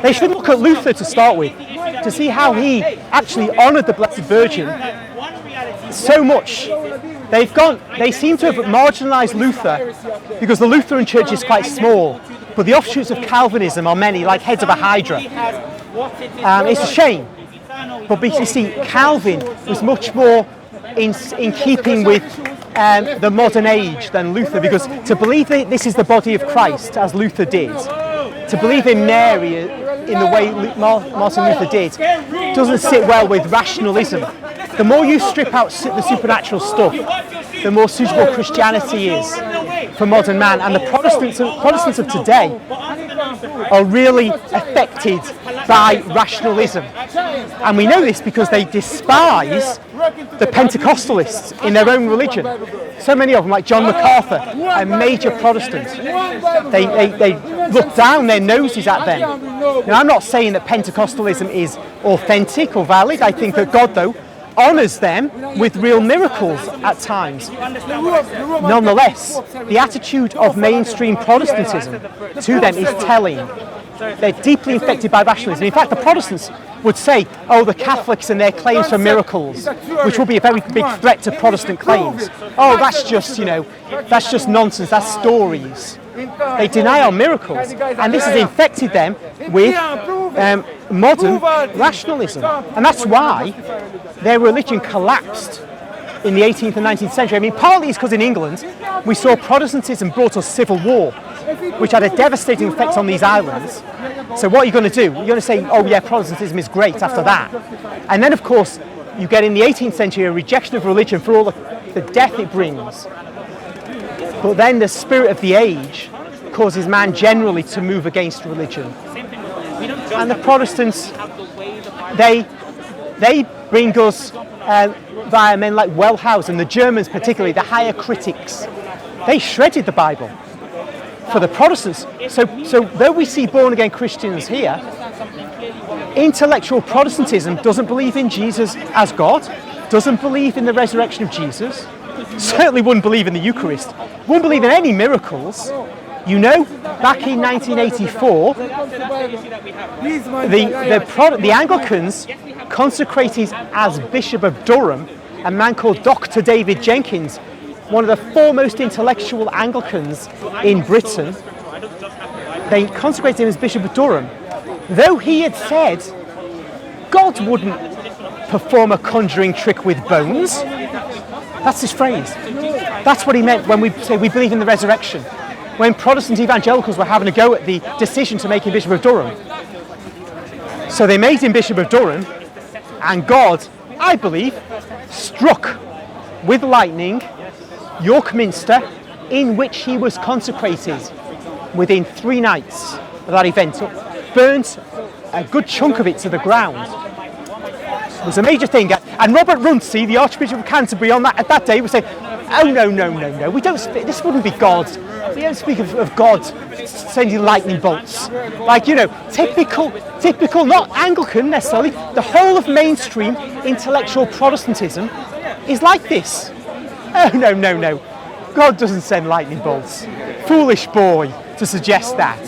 They should look at Luther to start with, to see how he actually honoured the Blessed Virgin so much. They seem to have marginalised Luther because the Lutheran Church is quite small, but the offshoots of Calvinism are many, like heads of a hydra. It's a shame, but you see, Calvin was much more in keeping with the modern age than Luther, because to believe that this is the body of Christ, as Luther did, to believe in Mary in the way Martin Luther did, doesn't sit well with rationalism. The more you strip out the supernatural stuff, the more suitable Christianity is for modern man. And the Protestants of today are really affected by rationalism. And we know this because they despise the Pentecostalists in their own religion. So many of them, like John MacArthur, a major Protestant, they look down their noses at them. Now, I'm not saying that Pentecostalism is authentic or valid. I think that God, though, honours them with real miracles at times. Nonetheless, the attitude of mainstream Protestantism to them is telling. They're deeply infected by rationalism. In fact, the Protestants would say, oh, the Catholics and their claims for miracles, which will be a very big threat to Protestant claims. Oh, that's just nonsense, that's stories. They deny our miracles, and this has infected them with modern rationalism. And that's why their religion collapsed in the 18th and 19th century. I mean, partly it's because in England we saw Protestantism brought us civil war, which had a devastating effect on these islands. So what are you going to do? You're going to say, oh yeah, Protestantism is great after that. And then, of course, you get in the 18th century a rejection of religion for all the death it brings. But then the spirit of the age causes man generally to move against religion. And the Protestants, they bring us via men like Wellhausen, the Germans particularly, the higher critics. They shredded the Bible for the Protestants. So though we see born-again Christians here, intellectual Protestantism doesn't believe in Jesus as God, doesn't believe in the resurrection of Jesus, certainly wouldn't believe in the Eucharist, wouldn't believe in any miracles. You know, back in 1984, the Anglicans consecrated as Bishop of Durham a man called Dr. David Jenkins, one of the foremost intellectual Anglicans in Britain. They consecrated him as Bishop of Durham, though he had said God wouldn't perform a conjuring trick with bones. That's his phrase. That's what he meant when we say we believe in the resurrection. When Protestant evangelicals were having a go at the decision to make him Bishop of Durham. So they made him Bishop of Durham, and God, I believe, struck with lightning York Minster, in which he was consecrated within 3 nights of that event, burnt a good chunk of it to the ground. It was a major thing. And Robert Runcie, the Archbishop of Canterbury, at that day would say, oh no, we don't speak, this wouldn't be God. We don't speak of God sending lightning bolts. Like, typical, not Anglican necessarily, the whole of mainstream intellectual Protestantism is like this. Oh no, God doesn't send lightning bolts. Foolish boy to suggest that.